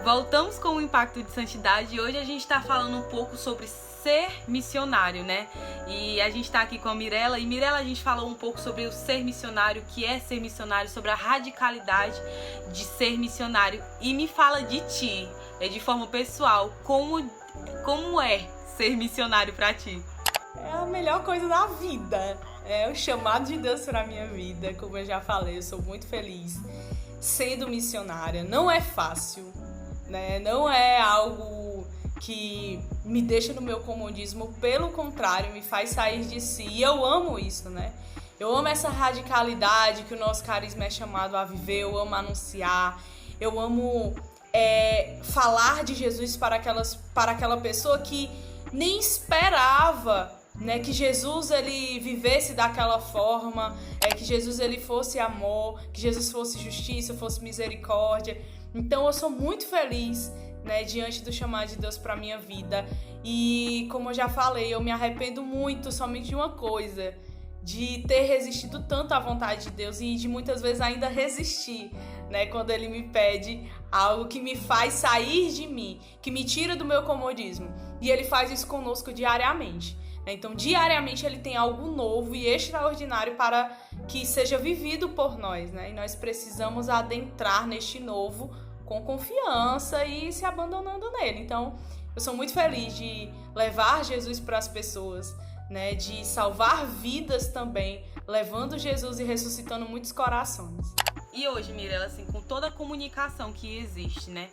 Voltamos com o Impacto de Santidade e hoje a gente está falando um pouco sobre ser missionário, né? E a gente está aqui com a Mirella. E Mirella, a gente falou um pouco sobre o ser missionário, o que é ser missionário, sobre a radicalidade de ser missionário. E me fala de ti, de forma pessoal, como é ser missionário para ti? É a melhor coisa da vida. É o chamado de Deus para a minha vida. Como eu já falei, eu sou muito feliz sendo missionária. Não é fácil, né? Não é algo que me deixa no meu comodismo. Pelo contrário, me faz sair de si. E eu amo isso, né? Eu amo essa radicalidade que o nosso carisma é chamado a viver. Eu amo anunciar. Eu amo falar de Jesus para aquela pessoa que nem esperava, né, que Jesus ele vivesse daquela forma, que Jesus ele fosse amor, que Jesus fosse justiça, fosse misericórdia. Então eu sou muito feliz, né, diante do chamado de Deus para minha vida. E como eu já falei, eu me arrependo muito somente de uma coisa, de ter resistido tanto à vontade de Deus e de muitas vezes ainda resistir, né, quando Ele me pede algo que me faz sair de mim, que me tira do meu comodismo. E Ele faz isso conosco diariamente. Então, diariamente, Ele tem algo novo e extraordinário para que seja vivido por nós, né? E nós precisamos adentrar neste novo com confiança e se abandonando nele. Então, eu sou muito feliz de levar Jesus para as pessoas, né? De salvar vidas também, levando Jesus e ressuscitando muitos corações. E hoje, Mirella, assim, com toda a comunicação que existe, né?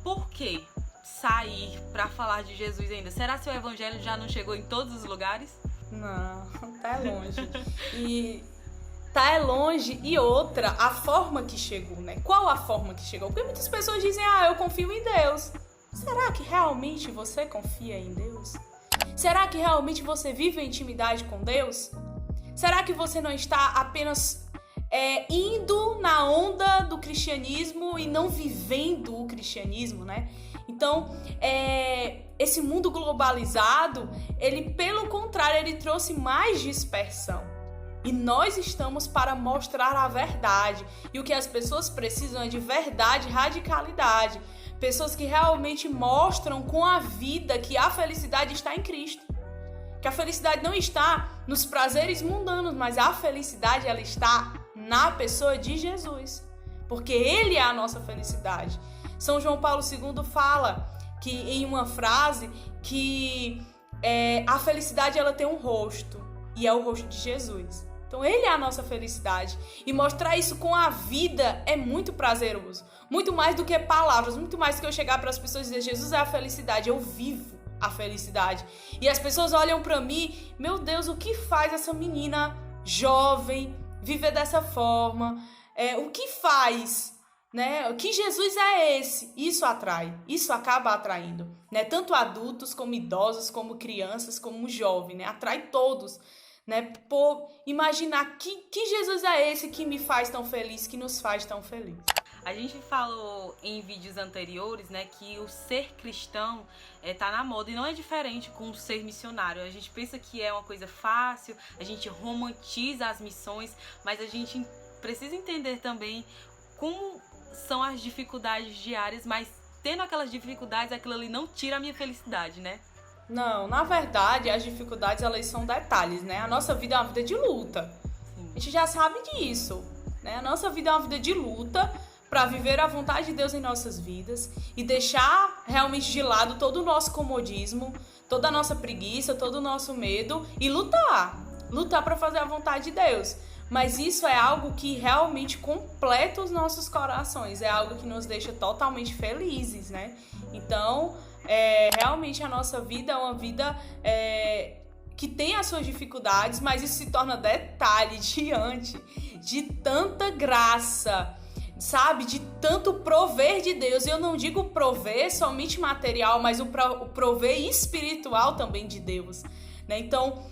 Por quê sair para falar de Jesus ainda? Será que o evangelho já não chegou em todos os lugares? Não, tá longe. E tá longe. E outra, a forma que chegou, né? Qual a forma que chegou? Porque muitas pessoas dizem, eu confio em Deus. Será que realmente você confia em Deus? Será que realmente você vive a intimidade com Deus? Será que você não está apenas indo na onda do cristianismo e não vivendo o cristianismo, né? Então, esse mundo globalizado, ele, pelo contrário, ele trouxe mais dispersão. E nós estamos para mostrar a verdade. E o que as pessoas precisam é de verdade, radicalidade. Pessoas que realmente mostram com a vida que a felicidade está em Cristo. Que a felicidade não está nos prazeres mundanos, mas a felicidade ela está na pessoa de Jesus. Porque Ele é a nossa felicidade. São João Paulo II fala que, em uma frase que a felicidade ela tem um rosto, e é o rosto de Jesus. Então Ele é a nossa felicidade. E mostrar isso com a vida é muito prazeroso. Muito mais do que palavras, muito mais do que eu chegar para as pessoas e dizer Jesus é a felicidade, eu vivo a felicidade. E as pessoas olham para mim, meu Deus, o que faz essa menina jovem viver dessa forma? O que faz? Né? Que Jesus é esse? Isso atrai, isso acaba atraindo, né? Tanto adultos como idosos, como crianças, como jovens, né? Atrai todos, né? Por imaginar que Jesus é esse que me faz tão feliz, que nos faz tão feliz. A gente falou em vídeos anteriores, né, que o ser cristão tá na moda e não é diferente com o ser missionário. A gente pensa que é uma coisa fácil, a gente romantiza as missões, mas a gente precisa entender também como são as dificuldades diárias, mas tendo aquelas dificuldades, aquilo ali não tira a minha felicidade, né? Não, na verdade, as dificuldades, elas são detalhes, né? A nossa vida é uma vida de luta. Sim. A gente já sabe disso, né? A nossa vida é uma vida de luta para viver a vontade de Deus em nossas vidas e deixar realmente de lado todo o nosso comodismo, toda a nossa preguiça, todo o nosso medo e lutar para fazer a vontade de Deus. Mas isso é algo que realmente completa os nossos corações, é algo que nos deixa totalmente felizes, né? Então, realmente a nossa vida é uma vida que tem as suas dificuldades, mas isso se torna detalhe diante de tanta graça, sabe? De tanto prover de Deus. Eu não digo prover somente material, mas o prover espiritual também de Deus, né? Então,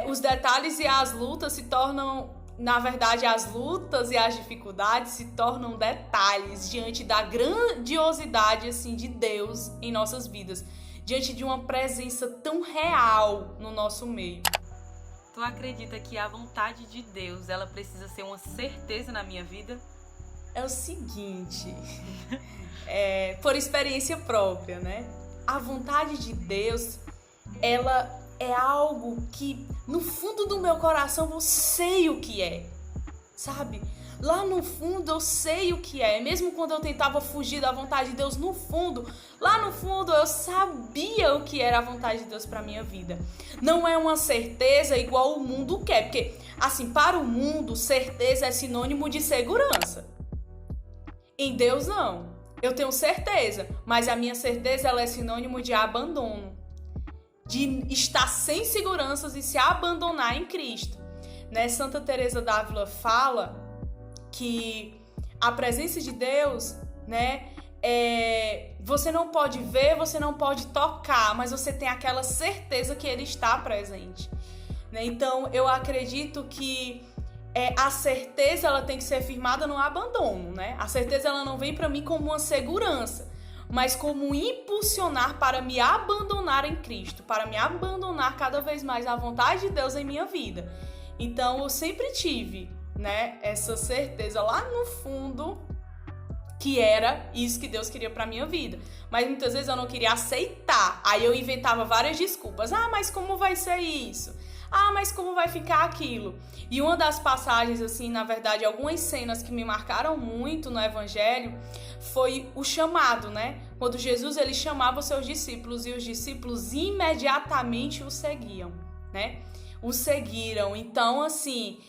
os detalhes e as lutas se tornam... Na verdade, as lutas e as dificuldades se tornam detalhes diante da grandiosidade assim, de Deus em nossas vidas, diante de uma presença tão real no nosso meio. Tu acredita que a vontade de Deus ela precisa ser uma certeza na minha vida? É o seguinte, por experiência própria, né? A vontade de Deus, ela é algo que no fundo do meu coração eu sei o que é, sabe? Lá no fundo eu sei o que é, mesmo quando eu tentava fugir da vontade de Deus, no fundo, lá no fundo eu sabia o que era a vontade de Deus para minha vida. Não é uma certeza igual o mundo quer, porque assim, para o mundo, certeza é sinônimo de segurança. Em Deus não. Eu tenho certeza, mas a minha certeza ela é sinônimo de abandono, de estar sem seguranças e se abandonar em Cristo. Né? Santa Teresa d'Ávila fala que a presença de Deus, né, você não pode ver, você não pode tocar, mas você tem aquela certeza que Ele está presente. Né? Então, eu acredito que a certeza ela tem que ser firmada no abandono. Né? A certeza ela não vem para mim como uma segurança, mas como impulsionar para me abandonar em Cristo, para me abandonar cada vez mais à vontade de Deus em minha vida. Então, eu sempre tive, né, essa certeza lá no fundo que era isso que Deus queria para minha vida. Mas muitas vezes eu não queria aceitar. Aí eu inventava várias desculpas. Ah, mas como vai ser isso? Ah, mas como vai ficar aquilo? E uma das passagens, assim, na verdade, algumas cenas que me marcaram muito no Evangelho foi o chamado, né? Quando Jesus, ele chamava os seus discípulos e os discípulos imediatamente o seguiam, né? O seguiram. Então, assim,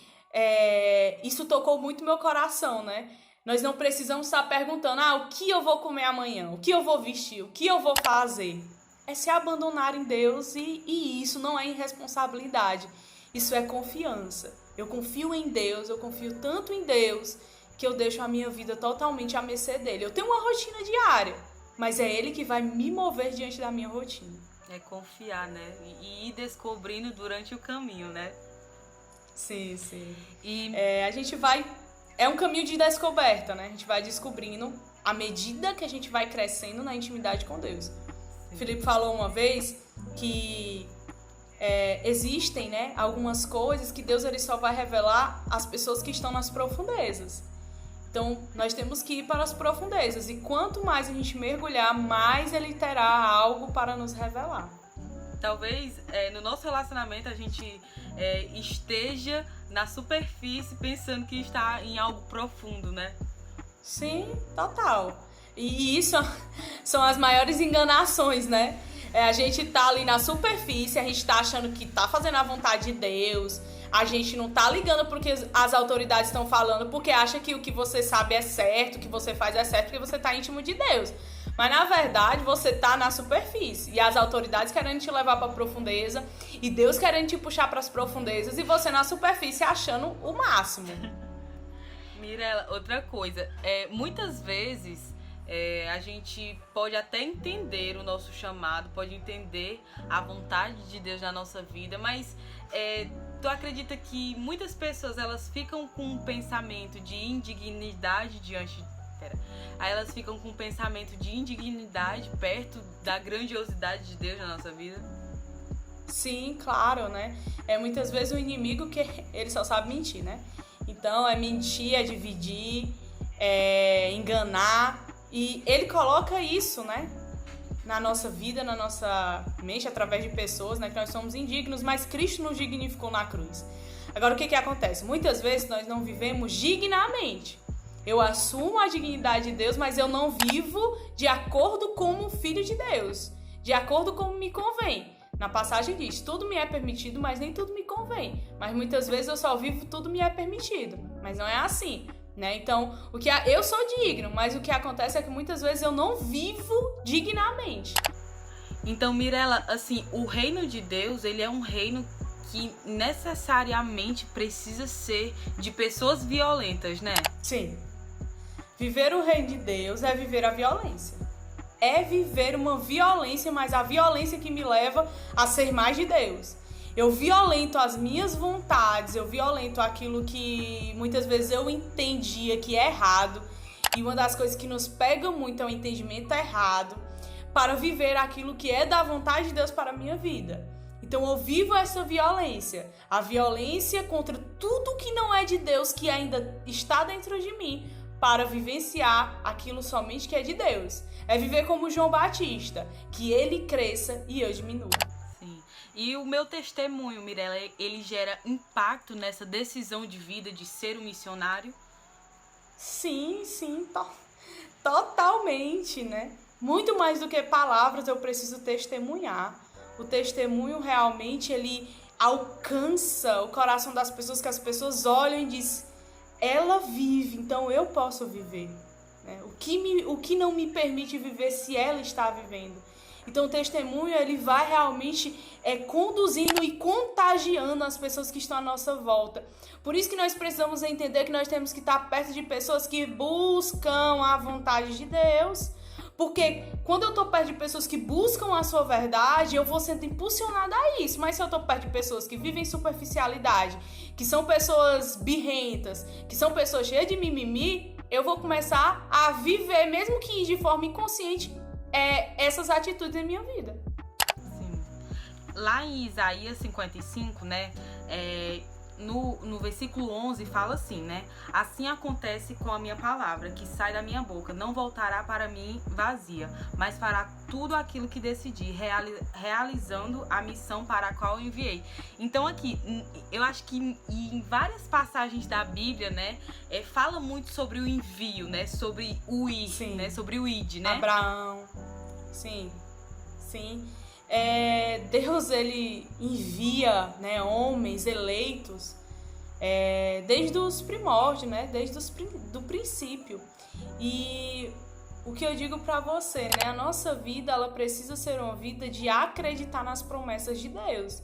isso tocou muito meu coração, né? Nós não precisamos estar perguntando, o que eu vou comer amanhã? O que eu vou vestir? O que eu vou fazer? É se abandonar em Deus e isso não é irresponsabilidade. Isso é confiança. Eu confio em Deus, eu confio tanto em Deus que eu deixo a minha vida totalmente à mercê dele. Eu tenho uma rotina diária, mas é ele que vai me mover diante da minha rotina. É confiar, né? E ir descobrindo durante o caminho, né? Sim, sim. E a gente vai... É um caminho de descoberta, né? A gente vai descobrindo à medida que a gente vai crescendo na intimidade com Deus. Sim. Felipe falou uma vez que existem, né, algumas coisas que Deus ele só vai revelar às pessoas que estão nas profundezas. Então, nós temos que ir para as profundezas. E quanto mais a gente mergulhar, mais Ele terá algo para nos revelar. Talvez no nosso relacionamento a gente esteja na superfície pensando que está em algo profundo, né? Sim, total. E isso são as maiores enganações, né? A gente tá ali na superfície, a gente tá achando que tá fazendo a vontade de Deus, a gente não tá ligando porque as autoridades estão falando, porque acha que o que você sabe é certo, o que você faz é certo, porque você tá íntimo de Deus. Mas na verdade você tá na superfície e as autoridades querendo te levar pra profundeza e Deus querendo te puxar pras profundezas e você na superfície achando o máximo. Mirela, outra coisa, muitas vezes a gente pode até entender o nosso chamado, pode entender a vontade de Deus na nossa vida, mas tu acredita que muitas pessoas elas ficam com um pensamento de indignidade Aí elas ficam com um pensamento de indignidade perto da grandiosidade de Deus na nossa vida? Sim, claro, né? Muitas vezes o inimigo que ele só sabe mentir, né? Então é mentir, é dividir, é enganar. E ele coloca isso, né, na nossa vida, na nossa mente, através de pessoas, né, que nós somos indignos, mas Cristo nos dignificou na cruz. Agora, o que acontece? Muitas vezes nós não vivemos dignamente. Eu assumo a dignidade de Deus, mas eu não vivo de acordo com um filho de Deus, de acordo como me convém. Na passagem diz, tudo me é permitido, mas nem tudo me convém. Mas muitas vezes eu só vivo, tudo me é permitido. Mas não é assim. Né? Então, eu sou digno, mas o que acontece é que muitas vezes eu não vivo dignamente. Então, Mirela, assim, o reino de Deus, ele é um reino que necessariamente precisa ser de pessoas violentas, né? Sim. Viver o reino de Deus é viver a violência. É viver uma violência, mas a violência que me leva a ser mais de Deus. Eu violento as minhas vontades, eu violento aquilo que muitas vezes eu entendia que é errado. E uma das coisas que nos pega muito é o entendimento errado para viver aquilo que é da vontade de Deus para a minha vida. Então eu vivo essa violência, a violência contra tudo que não é de Deus que ainda está dentro de mim, para vivenciar aquilo somente que é de Deus. É viver como João Batista, que ele cresça e eu diminua. Sim. E o meu testemunho, Mirella, ele gera impacto nessa decisão de vida de ser um missionário? Sim, totalmente, né? Muito mais do que palavras, eu preciso testemunhar. O testemunho realmente, ele alcança o coração das pessoas, que as pessoas olham e dizem, ela vive, então eu posso viver. Né? O que não me permite viver se ela está vivendo? Então o testemunho, ele vai realmente conduzindo e contagiando as pessoas que estão à nossa volta. Por isso que nós precisamos entender que nós temos que estar perto de pessoas que buscam a vontade de Deus. Porque quando eu estou perto de pessoas que buscam a sua verdade, eu vou sendo impulsionada a isso. Mas se eu estou perto de pessoas que vivem superficialidade, que são pessoas birrentas, que são pessoas cheias de mimimi, eu vou começar a viver, mesmo que de forma inconsciente, essas atitudes em minha vida. Sim. Lá em Isaías 55, né, no versículo 11 fala assim, né? Assim acontece com a minha palavra, que sai da minha boca. Não voltará para mim vazia, mas fará tudo aquilo que decidi, realizando a missão para a qual eu enviei. Então aqui, eu acho que em várias passagens da Bíblia, né? Fala muito sobre o envio, né? Sobre o ir, Sim. né? Sobre o id, né? Abraão, sim. Deus, ele envia, né, homens eleitos desde os primórdios, né, desde do princípio. E o que eu digo para você, né, a nossa vida, ela precisa ser uma vida de acreditar nas promessas de Deus.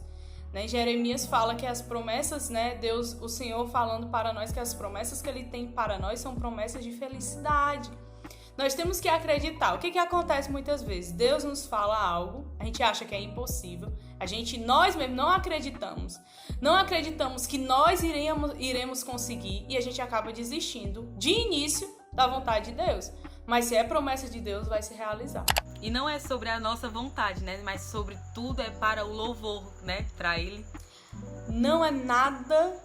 Né? Jeremias fala que as promessas, né, Deus, o Senhor falando para nós que as promessas que Ele tem para nós são promessas de felicidade. Nós temos que acreditar. O que acontece muitas vezes? Deus nos fala algo, a gente acha que é impossível, nós mesmos não acreditamos. Não acreditamos que nós iremos conseguir e a gente acaba desistindo de início da vontade de Deus. Mas se é promessa de Deus, vai se realizar. E não é sobre a nossa vontade, né? Mas sobre tudo é para o louvor, né? Para Ele. Não é nada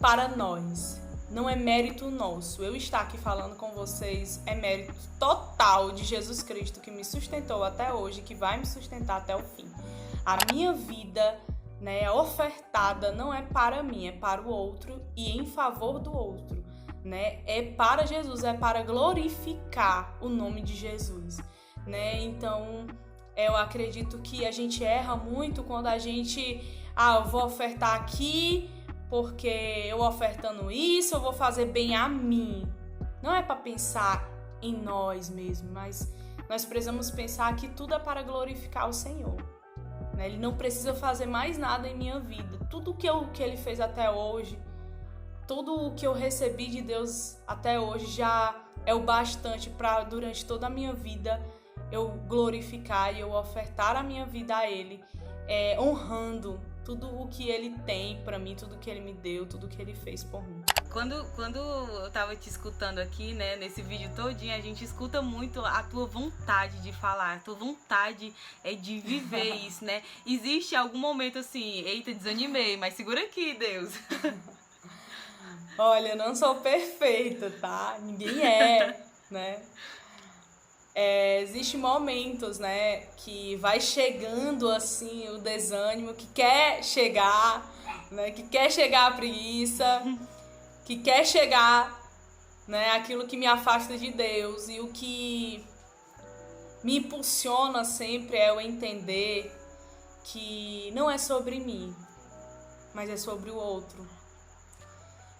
para nós. Não é mérito nosso. Eu estar aqui falando com vocês é mérito total de Jesus Cristo, que me sustentou até hoje, que vai me sustentar até o fim. A minha vida, né, ofertada não é para mim, é para o outro e em favor do outro. Né? É para Jesus, é para glorificar o nome de Jesus. Né? Então, eu acredito que a gente erra muito quando a gente... eu vou ofertar aqui... porque eu ofertando isso, eu vou fazer bem a mim. Não é para pensar em nós mesmos, mas nós precisamos pensar que tudo é para glorificar o Senhor. Ele não precisa fazer mais nada em minha vida. Tudo que Ele fez até hoje, tudo o que eu recebi de Deus até hoje já é o bastante para, durante toda a minha vida, eu glorificar e eu ofertar a minha vida a Ele, honrando tudo o que Ele tem pra mim, tudo que Ele me deu, tudo que Ele fez por mim. Quando eu tava te escutando aqui, né, nesse vídeo todinho, a gente escuta muito a tua vontade de falar, a tua vontade de viver isso, né? Existe algum momento assim, eita, desanimei, mas segura aqui, Deus. Olha, eu não sou perfeita, tá? Ninguém é, né? Existem momentos, né, que vai chegando assim o desânimo, que quer chegar, né, que quer chegar a preguiça, que quer chegar, né, aquilo que me afasta de Deus. E o que me impulsiona sempre é eu entender que não é sobre mim, mas é sobre o outro.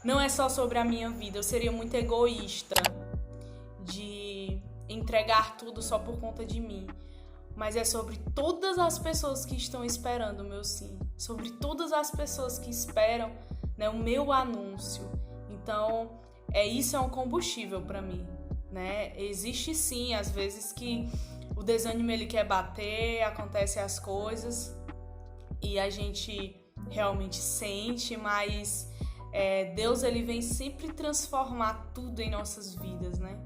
Não é só sobre a minha vida. Eu seria muito egoísta de entregar tudo só por conta de mim, mas é sobre todas as pessoas que estão esperando o meu sim, sobre todas as pessoas que esperam, né, o meu anúncio. Então, isso é um combustível para mim, né? Existe sim, às vezes que o desânimo ele quer bater, acontecem as coisas e a gente realmente sente, mas Deus ele vem sempre transformar tudo em nossas vidas, né?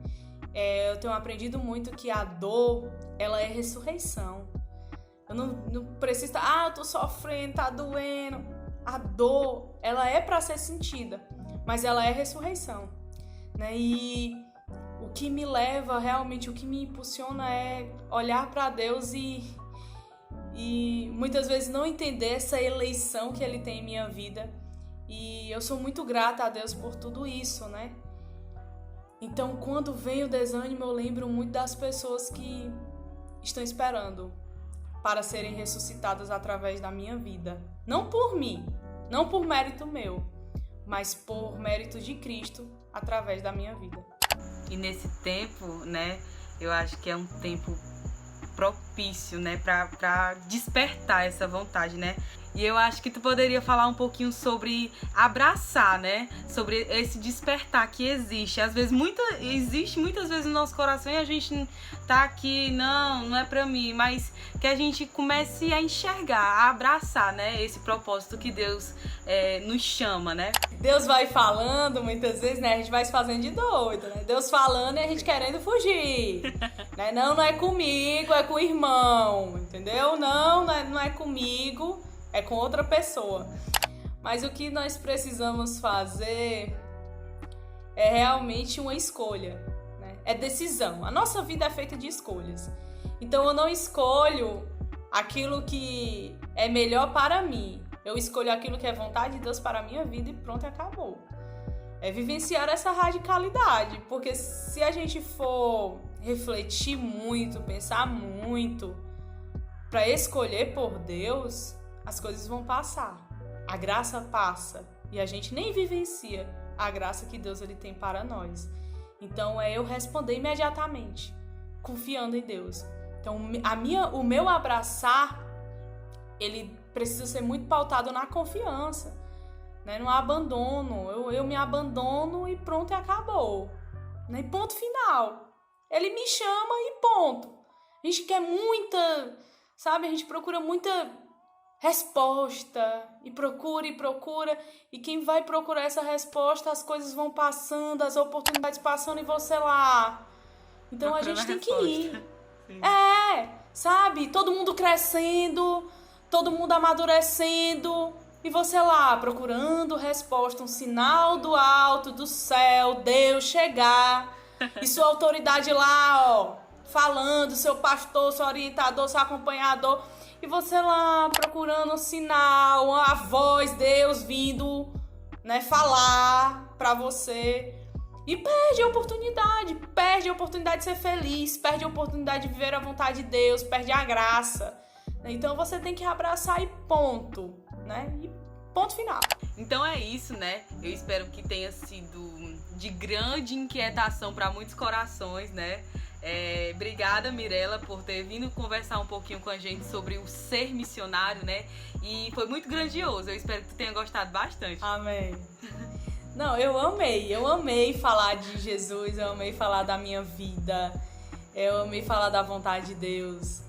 Eu tenho aprendido muito que a dor, ela é ressurreição. Eu não preciso... eu tô sofrendo, tá doendo. A dor, ela é para ser sentida, mas ela é ressurreição. Né? E que me leva realmente, o que me impulsiona é olhar para Deus e muitas vezes não entender essa eleição que Ele tem em minha vida. E eu sou muito grata a Deus por tudo isso, né? Então, quando vem o desânimo, eu lembro muito das pessoas que estão esperando para serem ressuscitadas através da minha vida. Não por mim, não por mérito meu, mas por mérito de Cristo através da minha vida. E nesse tempo, né, eu acho que é um tempo propício, né, para despertar essa vontade, né? E eu acho que tu poderia falar um pouquinho sobre abraçar, né? Sobre esse despertar que existe. Às vezes, existe muitas vezes no nosso coração e a gente tá aqui, não é pra mim, mas que a gente comece a enxergar, a abraçar, né? Esse propósito que Deus nos chama, né? Deus vai falando muitas vezes, né? A gente vai se fazendo de doido, né? Deus falando e a gente querendo fugir. Né? Não é comigo, é com o irmão, entendeu? Não é comigo. É com outra pessoa. Mas o que nós precisamos fazer é realmente uma escolha, né? É decisão. A nossa vida é feita de escolhas. Então eu não escolho aquilo que é melhor para mim. Eu escolho aquilo que é vontade de Deus para a minha vida e pronto, acabou. É vivenciar essa radicalidade. Porque se a gente for refletir muito, pensar muito, para escolher por Deus, as coisas vão passar, a graça passa e a gente nem vivencia a graça que Deus ele tem para nós. Então é eu responder imediatamente, confiando em Deus. Então o meu abraçar, ele precisa ser muito pautado na confiança, né? No abandono. Eu me abandono e pronto, e acabou, né? E ponto final. Ele me chama e ponto. A gente quer muita, sabe? A gente procura muita resposta e procura, e quem vai procurar essa resposta, as coisas vão passando, as oportunidades passando e você lá. Então procurando a gente tem que ir. Sim. Sabe? Todo mundo crescendo, todo mundo amadurecendo e você lá procurando resposta, um sinal do alto, do céu, Deus chegar e sua autoridade lá, ó, falando, seu pastor, seu orientador, seu acompanhador. E você lá procurando um sinal, a voz, Deus vindo, né, falar pra você. E perde a oportunidade de ser feliz, perde a oportunidade de viver a vontade de Deus, perde a graça. Então você tem que abraçar e ponto, né? E ponto final. Então é isso, né? Eu espero que tenha sido de grande inquietação para muitos corações, né? Obrigada, Mirella, por ter vindo conversar um pouquinho com a gente sobre o ser missionário, né? E foi muito grandioso. Eu espero que tu tenha gostado bastante. Amém. Não, eu amei falar de Jesus, eu amei falar da minha vida, eu amei falar da vontade de Deus.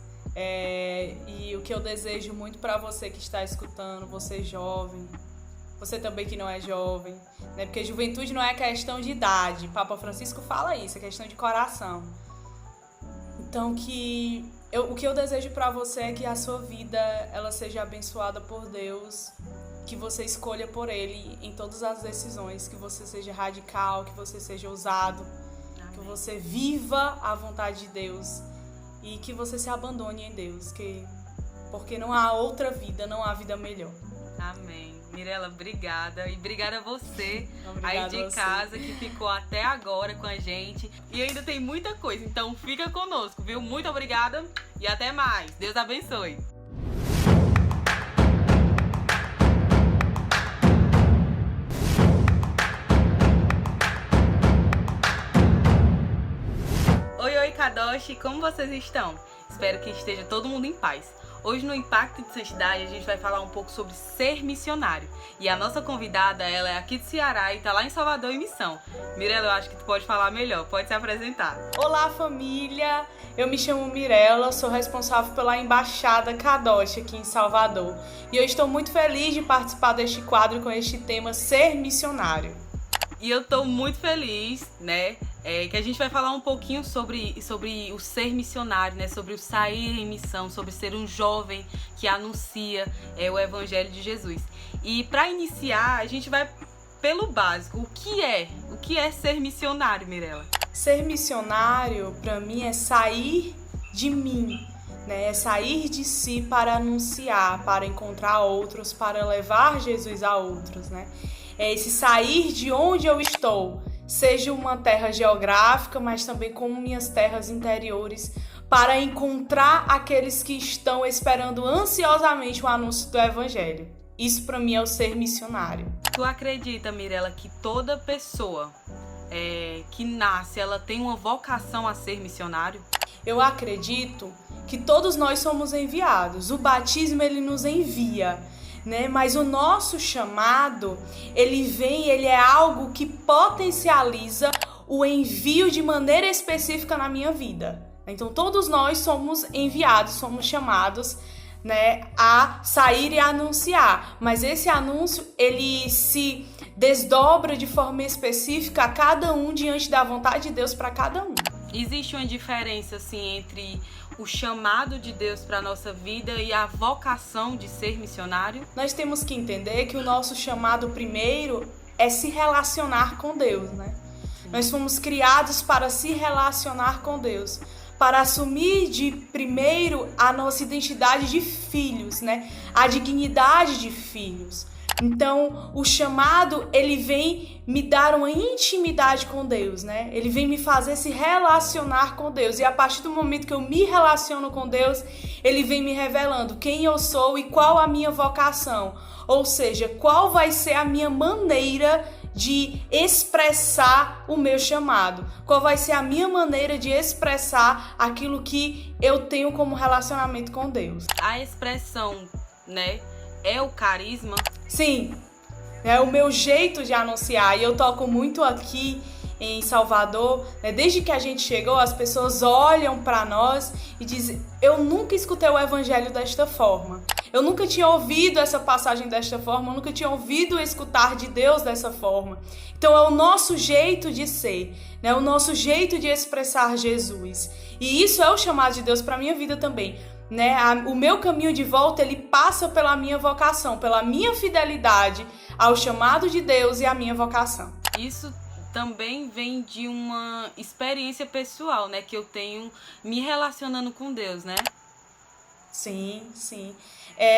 E o que eu desejo muito para você que está escutando, você jovem, você também que não é jovem, né? Porque juventude não é questão de idade. Papa Francisco fala isso, é questão de coração. Então, o que eu desejo para você é que a sua vida ela seja abençoada por Deus, que você escolha por Ele em todas as decisões, que você seja radical, que você seja ousado, que você viva a vontade de Deus e que você se abandone em Deus, porque não há outra vida, não há vida melhor. Amém. Mirella, obrigada. E obrigada a você Obrigada aí de casa que ficou até agora com a gente. E ainda tem muita coisa, então fica conosco, viu? Muito obrigada e até mais. Deus abençoe. Oi, Kadoshi, como vocês estão? Espero que esteja todo mundo em paz. Hoje no Impacto de Santidade a gente vai falar um pouco sobre ser missionário. E a nossa convidada, ela é aqui de Ceará e tá lá em Salvador em missão. Mirella, eu acho que tu pode falar melhor, pode se apresentar. Olá, família! Eu me chamo Mirella, sou responsável pela Embaixada Kadoshi aqui em Salvador. E eu estou muito feliz de participar deste quadro com este tema Ser Missionário. E eu tô muito feliz, né? Que a gente vai falar um pouquinho sobre o ser missionário, né? Sobre o sair em missão, sobre ser um jovem que anuncia o Evangelho de Jesus. E para iniciar, a gente vai pelo básico. O que é ser missionário, Mirella? Ser missionário, para mim, é sair de mim, né? É sair de si para anunciar, para encontrar outros, para levar Jesus a outros, né? É esse sair de onde eu estou, seja uma terra geográfica, mas também como minhas terras interiores, para encontrar aqueles que estão esperando ansiosamente o anúncio do Evangelho. Isso para mim é o ser missionário. Tu acredita, Mirela, que toda pessoa que nasce, ela tem uma vocação a ser missionário? Eu acredito que todos nós somos enviados. O batismo, ele nos envia, né? Mas o nosso chamado, ele é algo que potencializa o envio de maneira específica na minha vida. Então, todos nós somos enviados, somos chamados, né, a sair e anunciar. Mas esse anúncio, ele se desdobra de forma específica a cada um diante da vontade de Deus para cada um. Existe uma diferença, assim, entre o chamado de Deus para a nossa vida e a vocação de ser missionário? Nós temos que entender que o nosso chamado primeiro é se relacionar com Deus, né? Nós fomos criados para se relacionar com Deus, para assumir de primeiro a nossa identidade de filhos, né? A dignidade de filhos. Então, o chamado, ele vem me dar uma intimidade com Deus, né? Ele vem me fazer se relacionar com Deus. E a partir do momento que eu me relaciono com Deus, ele vem me revelando quem eu sou e qual a minha vocação. Ou seja, qual vai ser a minha maneira de expressar o meu chamado. Qual vai ser a minha maneira de expressar aquilo que eu tenho como relacionamento com Deus. A expressão, né, é o carisma? Sim, é o meu jeito de anunciar. E eu toco muito aqui em Salvador, né? Desde que a gente chegou, as pessoas olham para nós e dizem: eu nunca escutei o evangelho desta forma. Eu nunca tinha ouvido essa passagem desta forma, eu nunca tinha ouvido escutar de Deus dessa forma. Então é o nosso jeito de ser, né? O nosso jeito de expressar Jesus. E isso é o chamado de Deus para a minha vida também. Né? O meu caminho de volta, ele passa pela minha vocação, pela minha fidelidade ao chamado de Deus e à minha vocação. Isso também vem de uma experiência pessoal, né? Que eu tenho me relacionando com Deus, né? Sim, sim.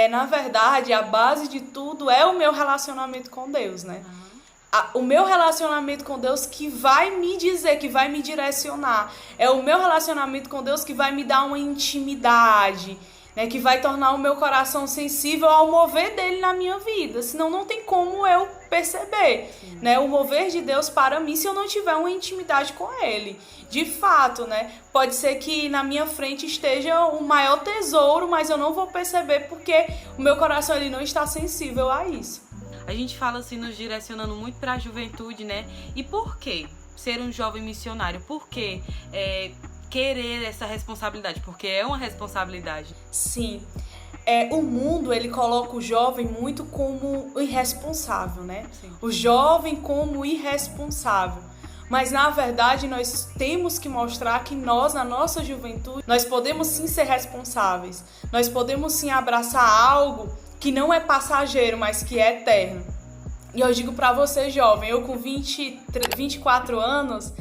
Na verdade, a base de tudo é o meu relacionamento com Deus, né? O meu relacionamento com Deus que vai me dizer, que vai me direcionar. É o meu relacionamento com Deus que vai me dar uma intimidade, né? Que vai tornar o meu coração sensível ao mover dele na minha vida. Senão não tem como eu perceber, né? O mover de Deus para mim se eu não tiver uma intimidade com ele. De fato, né? Pode ser que na minha frente esteja o maior tesouro, mas eu não vou perceber porque o meu coração ele não está sensível a isso. A gente fala assim, nos direcionando muito para a juventude, né? E por que ser um jovem missionário? Por que querer essa responsabilidade? Porque é uma responsabilidade. Sim. O mundo, ele coloca o jovem muito como irresponsável, né? Sim. O jovem como irresponsável. Mas, na verdade, nós temos que mostrar que nós, na nossa juventude, nós podemos sim ser responsáveis. Nós podemos sim abraçar algo que não é passageiro, mas que é eterno. E eu digo pra você, jovem, eu com 24 anos,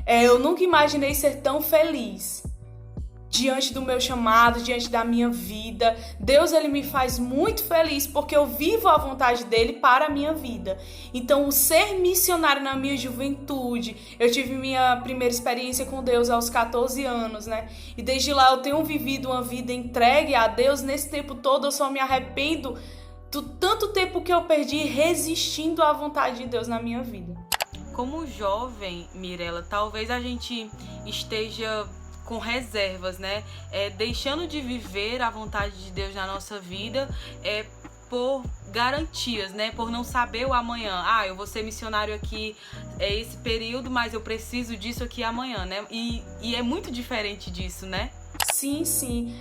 eu nunca imaginei ser tão feliz diante do meu chamado, diante da minha vida. Deus, ele me faz muito feliz porque eu vivo a vontade dele para a minha vida. Então, o ser missionário na minha juventude, eu tive minha primeira experiência com Deus aos 14 anos, né? E desde lá eu tenho vivido uma vida entregue a Deus. Nesse tempo todo eu só me arrependo do tanto tempo que eu perdi resistindo à vontade de Deus na minha vida. Como jovem, Mirela, talvez a gente esteja com reservas, né? Deixando de viver a vontade de Deus na nossa vida, por garantias, né? Por não saber o amanhã. Eu vou ser missionário aqui esse período, mas eu preciso disso aqui amanhã, né? E é muito diferente disso, né? Sim, sim.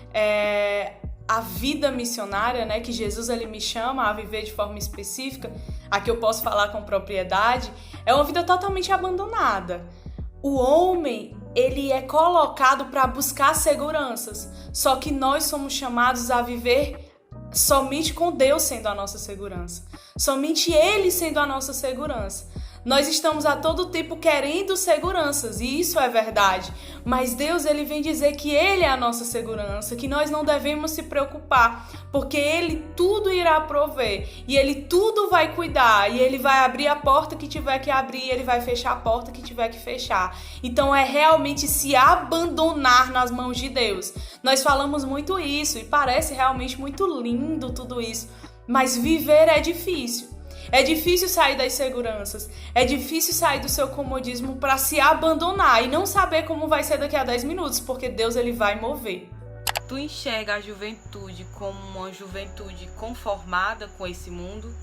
A vida missionária, né? Que Jesus ele me chama a viver de forma específica, a que eu posso falar com propriedade, é uma vida totalmente abandonada. O homem, ele é colocado para buscar seguranças, só que nós somos chamados a viver somente com Deus sendo a nossa segurança, somente Ele sendo a nossa segurança. Nós estamos a todo tempo querendo seguranças, e isso é verdade. Mas Deus, ele vem dizer que ele é a nossa segurança, que nós não devemos se preocupar, porque ele tudo irá prover, e ele tudo vai cuidar, e ele vai abrir a porta que tiver que abrir, ele vai fechar a porta que tiver que fechar. Então é realmente se abandonar nas mãos de Deus. Nós falamos muito isso, e parece realmente muito lindo tudo isso, mas viver é difícil. É difícil sair das seguranças, é difícil sair do seu comodismo para se abandonar e não saber como vai ser daqui a 10 minutos, porque Deus, ele vai mover. Tu enxerga a juventude como uma juventude conformada com esse mundo?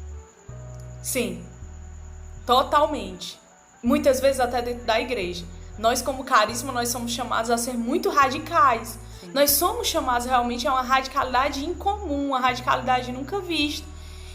Sim, totalmente. Muitas vezes até dentro da igreja. Nós, como Carisma, nós somos chamados a ser muito radicais. Sim. Nós somos chamados realmente a uma radicalidade incomum, uma radicalidade nunca vista.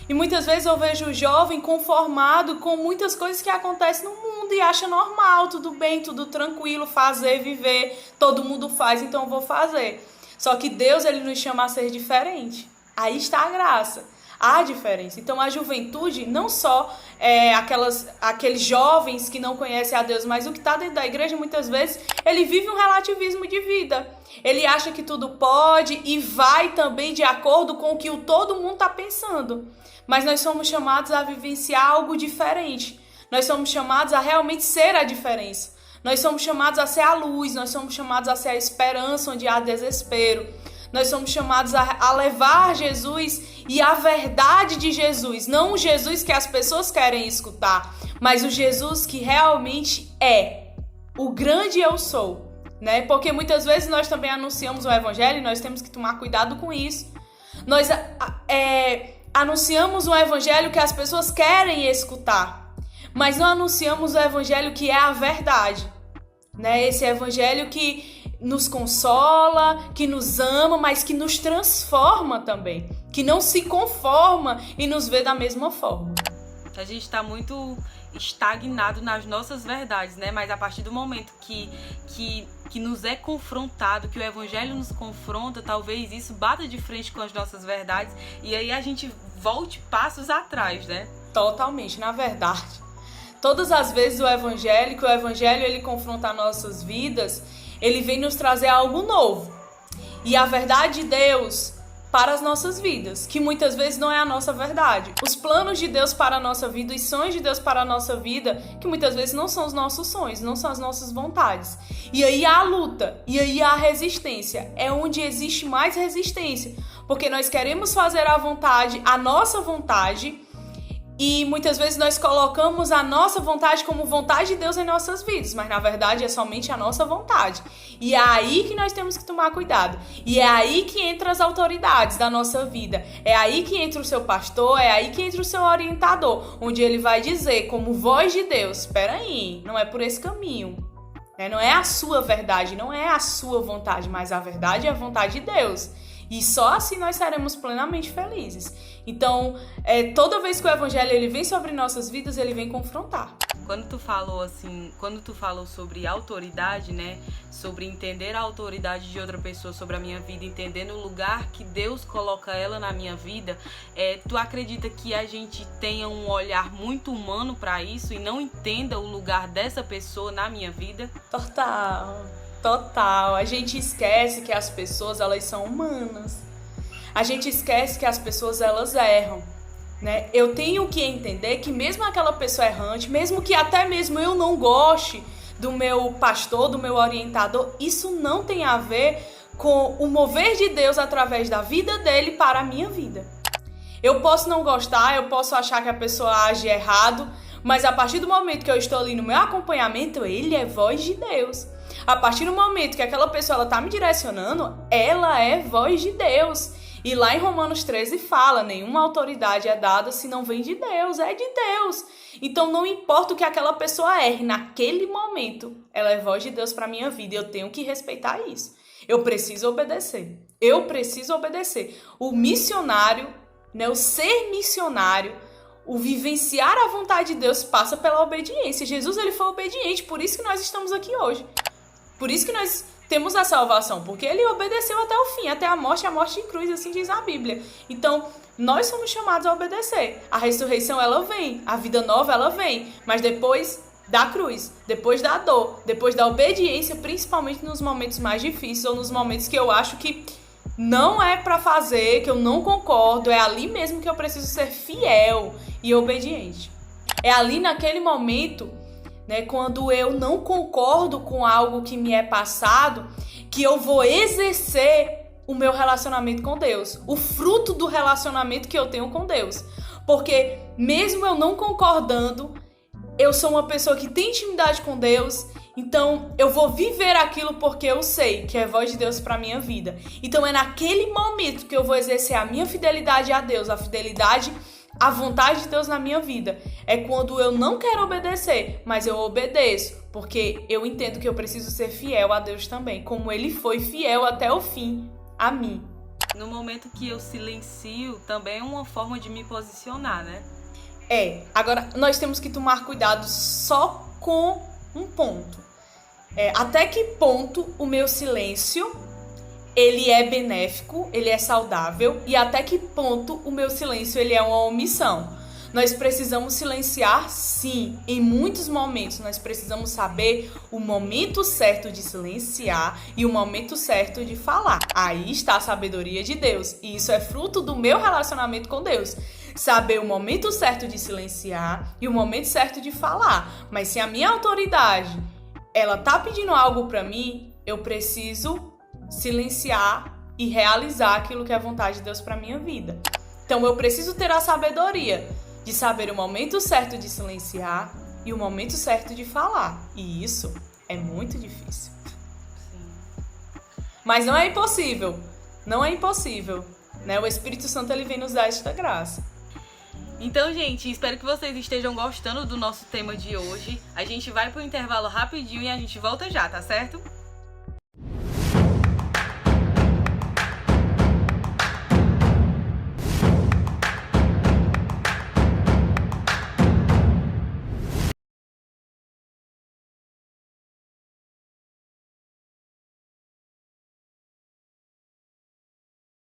E muitas vezes eu vejo o jovem conformado com muitas coisas que acontecem no mundo e acha normal, tudo bem, tudo tranquilo, fazer, viver, todo mundo faz, então eu vou fazer. Só que Deus, ele nos chama a ser diferente. Aí está a graça, há diferença. Então a juventude não só é aqueles jovens que não conhecem a Deus, mas o que está dentro da igreja muitas vezes, ele vive um relativismo de vida. Ele acha que tudo pode e vai também de acordo com o que todo mundo está pensando. Mas nós somos chamados a vivenciar algo diferente. Nós somos chamados a realmente ser a diferença. Nós somos chamados a ser a luz, nós somos chamados a ser a esperança onde há desespero. Nós somos chamados a levar Jesus e a verdade de Jesus. Não o Jesus que as pessoas querem escutar, mas o Jesus que realmente é o grande eu sou. Né? Porque muitas vezes nós também anunciamos o evangelho e nós temos que tomar cuidado com isso. Nós anunciamos um evangelho que as pessoas querem escutar, mas não anunciamos o evangelho que é a verdade, né? Esse evangelho que nos consola, que nos ama, mas que nos transforma também, que não se conforma e nos vê da mesma forma. A gente está muito estagnado nas nossas verdades, né? Mas a partir do momento que nos é confrontado, que o evangelho nos confronta, talvez isso bata de frente com as nossas verdades e aí a gente volte passos atrás, né? Totalmente, na verdade. Todas as vezes o evangelho ele confronta as nossas vidas, ele vem nos trazer algo novo. E a verdade de Deus para as nossas vidas, que muitas vezes não é a nossa verdade. Os planos de Deus para a nossa vida, os sonhos de Deus para a nossa vida, que muitas vezes não são os nossos sonhos, não são as nossas vontades. E aí há a luta, e aí há a resistência. É onde existe mais resistência, porque nós queremos fazer a nossa vontade, e muitas vezes nós colocamos a nossa vontade como vontade de Deus em nossas vidas, mas na verdade é somente a nossa vontade. E é aí que nós temos que tomar cuidado. E é aí que entram as autoridades da nossa vida. É aí que entra o seu pastor, é aí que entra o seu orientador, onde ele vai dizer, como voz de Deus, espera aí, não é por esse caminho. Não é a sua verdade, não é a sua vontade, mas a verdade é a vontade de Deus. E só assim nós seremos plenamente felizes. Então, toda vez que o evangelho ele vem sobre nossas vidas, ele vem confrontar. Quando tu falou sobre autoridade, né? Sobre entender a autoridade de outra pessoa sobre a minha vida, entendendo o lugar que Deus coloca ela na minha vida, tu acredita que a gente tenha um olhar muito humano para isso e não entenda o lugar dessa pessoa na minha vida? Total. A gente esquece que as pessoas, elas são humanas. A gente esquece que as pessoas, elas erram, né? Eu tenho que entender que mesmo aquela pessoa errante, mesmo que até mesmo eu não goste do meu pastor, do meu orientador, isso não tem a ver com o mover de Deus através da vida dele para a minha vida. Eu posso não gostar, eu posso achar que a pessoa age errado, mas a partir do momento que eu estou ali no meu acompanhamento, ele é voz de Deus. A partir do momento que aquela pessoa está me direcionando, ela é voz de Deus. E lá em Romanos 13 fala, nenhuma autoridade é dada se não vem de Deus, é de Deus. Então não importa o que aquela pessoa erre, naquele momento, ela é voz de Deus para a minha vida e eu tenho que respeitar isso. Eu preciso obedecer. O missionário, né, o ser missionário, o vivenciar a vontade de Deus passa pela obediência. Jesus, ele foi obediente, por isso que nós estamos aqui hoje. Por isso que nós temos a salvação, porque ele obedeceu até o fim, até a morte de cruz, assim diz a Bíblia. Então, nós somos chamados a obedecer. A ressurreição, ela vem. A vida nova, ela vem. Mas depois da cruz, depois da dor, depois da obediência, principalmente nos momentos mais difíceis ou nos momentos que eu acho que não é pra fazer, que eu não concordo. É ali mesmo que eu preciso ser fiel e obediente. É ali naquele momento, né, quando eu não concordo com algo que me é passado, que eu vou exercer o meu relacionamento com Deus, o fruto do relacionamento que eu tenho com Deus. Porque mesmo eu não concordando, eu sou uma pessoa que tem intimidade com Deus, então eu vou viver aquilo porque eu sei que é voz de Deus para minha vida. Então é naquele momento que eu vou exercer a minha fidelidade a Deus, a fidelidade à vontade de Deus na minha vida. É quando eu não quero obedecer, mas eu obedeço, porque eu entendo que eu preciso ser fiel a Deus também, como Ele foi fiel até o fim a mim. No momento que eu silencio, também é uma forma de me posicionar, né? Agora nós temos que tomar cuidado só com um ponto. Até que ponto o meu silêncio, ele é benéfico, ele é saudável, e até que ponto o meu silêncio, ele é uma omissão. Nós precisamos silenciar, sim, em muitos momentos. Nós precisamos saber o momento certo de silenciar e o momento certo de falar. Aí está a sabedoria de Deus. E isso é fruto do meu relacionamento com Deus. Saber o momento certo de silenciar e o momento certo de falar. Mas se a minha autoridade, ela tá pedindo algo para mim, eu preciso silenciar e realizar aquilo que é a vontade de Deus para minha vida. Então eu preciso ter a sabedoria de saber o momento certo de silenciar e o momento certo de falar. E isso é muito difícil. Sim. Mas não é impossível. Não é impossível, né? O Espírito Santo, ele vem nos dar esta graça. Então, gente, espero que vocês estejam gostando do nosso tema de hoje. A gente vai pro intervalo rapidinho e a gente volta já, tá certo?